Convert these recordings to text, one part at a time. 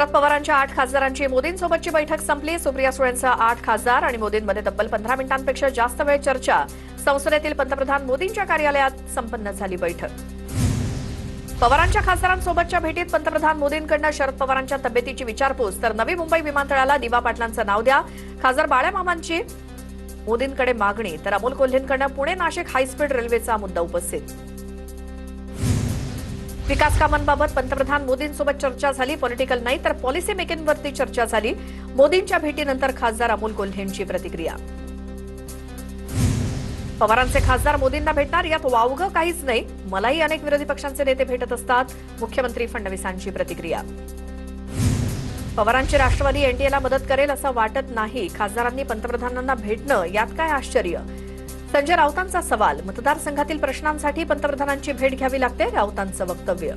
शरद पवारांच्या 8 खासदारांची मोदींसोबतची बैठक संपली। सुप्रिया सुळेंचा 8 खासदार आणि मोदींमध्ये तब्बल 15 मिनिटांपेक्षा जास्त वेळ चर्चा। संसदेतील पंतप्रधान मोदींच्या कार्यालयात संपन्न झाली बैठक। पवारांच्या खासदारांसोबतच्या भेटीत पंतप्रधान मोदींकडून शरद पवारांच्या तब्येतीची विचारपूस, तर नवी मुंबई विमानतळाला दिवा पाटलांचं नाव द्या। खासदार बाळ्यामामांची मोदींकडे मागणी, तर अमोल कोल्हेंकडून पुणे नाशिक हायस्पीड रेल्वेचा मुद्दा उपस्थित। विकास कामांबाबत पंतप्रधान मोदींसोबत चर्चा झाली। पॉलिटिकल नाही तर पॉलिसी मेकिंगवरती चर्चा झाली। मोदींच्या भेटीनंतर खासदार अमोल कोल्हेंची प्रतिक्रिया। पवारांचे खासदार मोदींना भेटणार, यात वावगं काहीच नाही। मलाही अनेक विरोधी पक्षांचे नेते भेटत असतात। मुख्यमंत्री फडणवीसांची प्रतिक्रिया। पवारांची राष्ट्रवादी एनडीएला मदत करेल असं वाटत नाही। खासदारांनी पंतप्रधानांना भेटणं यात काय आश्चर्य। संजय राऊतांचा सवाल, मतदारसंघातील प्रश्नांसाठी पंतप्रधानांची भेट घ्यावी लागते, राऊतांचं वक्तव्य।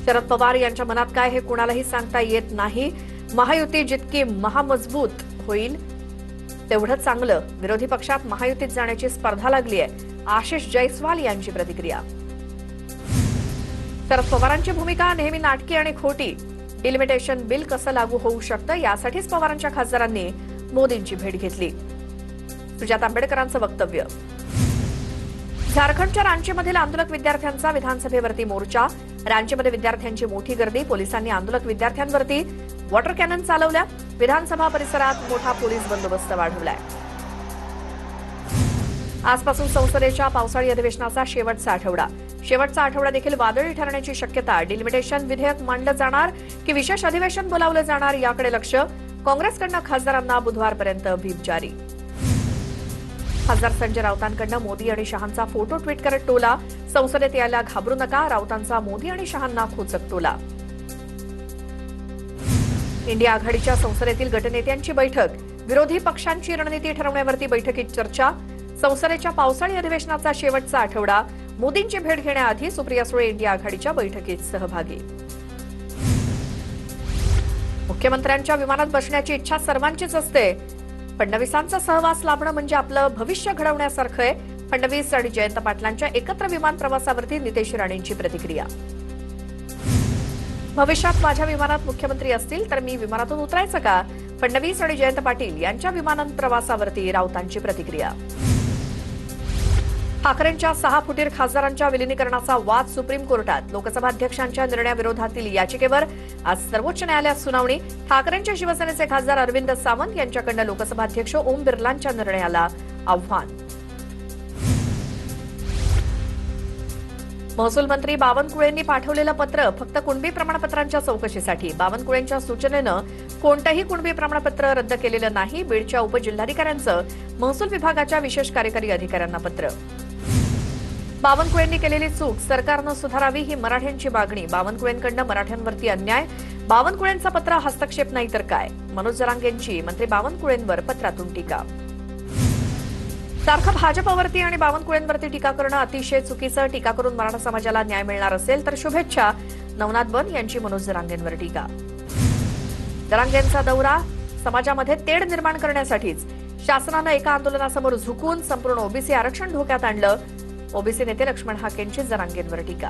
शरद पवार यांच्या मनात काय हे कुणालाही सांगता येत नाही। महायुती जितकी महामजबूत होईल तेवढं चांगलं। विरोधी पक्षात महायुतीत जाण्याची स्पर्धा लागली आहे, आशिष जयस्वाल यांची प्रतिक्रिया। शरद पवारांची भूमिका नेहमी नाटकी आणि खोटी। डिलिमिटेशन बिल कसं लागू होऊ शकतं यासाठीच पवारांच्या खासदारांनी मोदींची भेट घेतली। सुजाता आंबेडकरांचं वक्तव्य। झारखंडच्या रांचीमधील आंदोलक विद्यार्थ्यांचा विधानसभेवरती मोर्चा। रांचीमध्ये विद्यार्थ्यांची मोठी गर्दी। पोलिसांनी आंदोलक विद्यार्थ्यांवरती वॉटर कॅनन चालवल्या। विधानसभा परिसरात मोठा पोलीस बंदोबस्त वाढवलाय। आजपासून संसदेच्या पावसाळी अधिवेशनाचा शेवटचा आठवडा। शेवटचा आठवडा देखील वादळी ठरण्याची शक्यता। डिलिमिटेशन विधेयक मांडलं जाणार की विशेष अधिवेशन बोलावलं जाणार याकडे लक्ष। काँग्रेसकडनं खासदारांना बुधवारपर्यंत व्हीप जारी। खासदार संजय राऊतांकडनं मोदी आणि शहांचा फोटो ट्विट करत टोला। संसदेत यायला घाबरू नका, राऊतांचा मोदी आणि शहांना खोचक टोला। इंडिया आघाडीच्या संसदेतील गटनेत्यांची बैठक। विरोधी पक्षांची रणनीती ठरवण्यावरती बैठकीत चर्चा। संसदेच्या पावसाळी अधिवेशनाचा शेवटचा आठवडा। मोदींची भेट घेण्याआधी सुप्रिया सुळे इंडिया आघाडीच्या बैठकीत सहभागी। मुख्यमंत्र्यांच्या विमानात बसण्याची इच्छा सर्वांचीच असते। फडणवीसांचा सहवास लाभणं म्हणजे आपलं भविष्य घडवण्यासारखं आहे। फडणवीस आणि जयंत पाटलांच्या एकत्र विमान प्रवासावरती नितेश राणेंची प्रतिक्रिया। भविष्यात माझ्या विमानात मुख्यमंत्री असतील तर मी विमानातून उतरायचं का? फडणवीस आणि जयंत पाटील यांच्या विमान प्रवासावरती राऊतांची प्रतिक्रिया। ठाकरेंच्या 6 फुटीर खासदारांच्या विलिनीकरणाचा वाद सुप्रीम कोर्टात। लोकसभा अध्यक्षांच्या निर्णयाविरोधातील याचिकेवर आज सर्वोच्च न्यायालयात सुनावणी। ठाकरेंच्या शिवसेनेचे खासदार अरविंद सावंत यांच्याकडून लोकसभा अध्यक्ष ओम बिर्लांच्या निर्णयाला आव्हान। महसूल मंत्री बावनकुळेंनी पाठवलेलं पत्र फक्त कुणबी प्रमाणपत्रांच्या चौकशीसाठी। बावनकुळेंच्या सूचनेनं कोणतंही कुणबी प्रमाणपत्र रद्द केलेलं नाही। बीडच्या उपजिल्हाधिकाऱ्यांचं महसूल विभागाच्या विशेष कार्यकारी अधिकाऱ्यांना पत्र। बावनकुळेंनी केलेली चूक सरकारनं सुधारावी ही मराठ्यांची मागणी। बावनकुळेंकडनं मराठ्यांवरती अन्याय। बावनकुळेंचं पत्र हस्तक्षेप नाही तर काय? मनोज जरांगेंची मंत्री बावनकुळेंवर पत्रातून टीका। सारखं भाजपवरती आणि बावनकुळेंवरती टीका करणं अतिशय चुकीचं। टीका करून मराठा समाजाला न्याय मिळणार असेल तर शुभेच्छा। नवनाथ बन यांची मनोज जरांगेंवर टीका। जरांगेंचा दौरा समाजामध्ये तेढ निर्माण करण्यासाठीच शासनानं एका आंदोलनासमोर झुकून संपूर्ण ओबीसी आरक्षण धोक्यात आणलं। ओबीसी नेते लक्ष्मण हाकेंची जरांगेंवर टीका।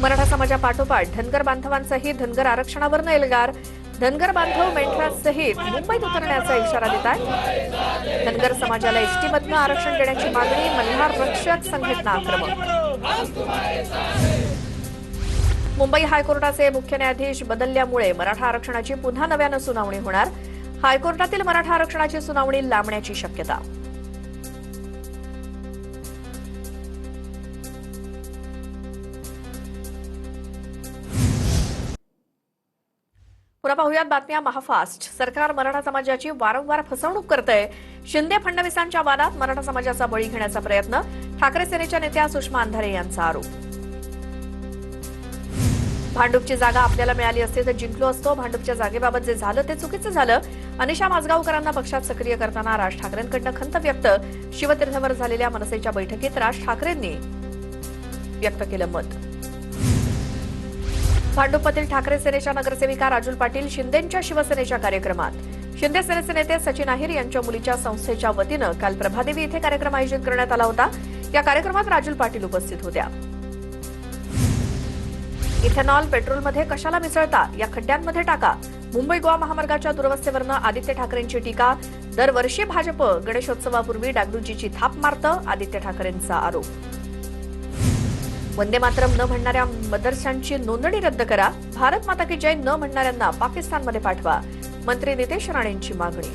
मराठा समाजापाठोपाठ धनगर बांधवांचाही धनगर आरक्षणावरनं एल्गार। धनगर बांधव मेंढरासहित मुंबईत उतरण्याचा इशारा देत आहेत। धनगर समाजाला एसटीमधनं आरक्षण देण्याची मागणी। मल्हार रक्षक संघटना आक्रमक। मुंबई हायकोर्टाचे मुख्य न्यायाधीश बदलल्यामुळे मराठा आरक्षणाची पुन्हा नव्यानं सुनावणी होणार। हायकोर्टातील मराठा आरक्षणाची सुनावणी लांबण्याची शक्यता। पुन्हा पाहुयात बातम्या महाफास्ट। सरकार मराठा समाजाची वारंवार फसवणूक करतंय। शिंदे फडणवीसांच्या वादात मराठा समाजाचा बळी घेण्याचा प्रयत्न। ठाकरे सेनेच्या नेत्या सुषमा अंधारे यांचा आरोप। भांडूपची जागा आपल्याला मिळाली असते तर जिंकलो असतो। भांडूपच्या जागेबाबत जे झालं ते चुकीचं झालं। अनिशा माजगावकरांना पक्षात सक्रिय करताना राज ठाकरेंकडनं खंत व्यक्त। शिवतीर्थवर झालेल्या मनसेच्या बैठकीत राज ठाकरेंनी व्यक्त केलं मत। भांडुपमधील ठाकरे सेनेच्या नगरसेविका राजूल पाटील शिंदेंच्या शिवसेनेच्या कार्यक्रमात। शिंदे सेनेचे नेते सचिन अहिर यांच्या मुलीच्या संस्थेच्या वतीनं काल प्रभादेवी येथे कार्यक्रम आयोजित करण्यात आला होता। या कार्यक्रमात राजूल पाटील उपस्थित होत्या। इथेनॉल पेट्रोलमध्ये कशाला मिसळता, या खड्ड्यांमध्ये टाका. मुंबई गोवा महामार्गाच्या दुरवस्थेवरनं आदित्य ठाकरेंची टीका. दरवर्षी भाजप गणेशोत्सवापूर्वी डागडुजीची थाप मारतं, आदित्य ठाकरेंचा आरोप. वंदे मातरम न म्हणणाऱ्या मदरशांची नोंदणी रद्द करा. भारत माता की जय न म्हणणाऱ्यांना पाकिस्तानमध्ये पाठवा. मंत्री नितेश राणेंची मागणी.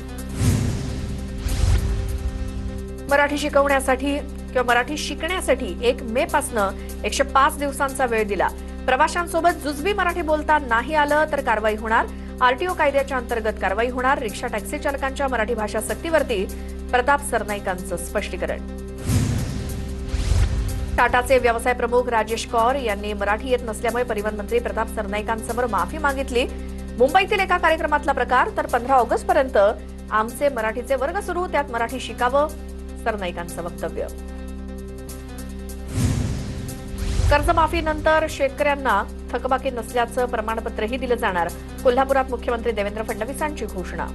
मराठी शिकवण्यासाठी किंवा मराठी शिकण्यासाठी 1 मे पासनं 105 दिवसांचा वेळ दिला. प्रवाशांसोबत जुजबी मराठी बोलता नाही आलं तर कारवाई होणार. आरटीओ कायद्याच्या अंतर्गत कारवाई होणार. रिक्षा टॅक्सी चालकांच्या मराठी भाषा सक्तीवरती प्रताप सरनाईकांचं स्पष्टीकरण. टाटाचे व्यवसाय प्रमुख राजेश कौर यांनी मराठी येत नसल्यामुळे परिवहन मंत्री प्रताप सरनाईकांसमोर माफी मागितली. मुंबईतील एका कार्यक्रमातला प्रकार. तर 15 ऑगस्ट पर्यंत आमचे मराठीचे वर्ग सुरू, त्यात मराठी शिकावं, सरनाईकांचं वक्तव्य. कर्जमाफीनंतर शेतकऱ्यांना थकबाकी नसल्याचं प्रमाणपत्रही दिलं जाणार. कोल्हापुरात मुख्यमंत्री देवेंद्र फडणवीसांची घोषणा.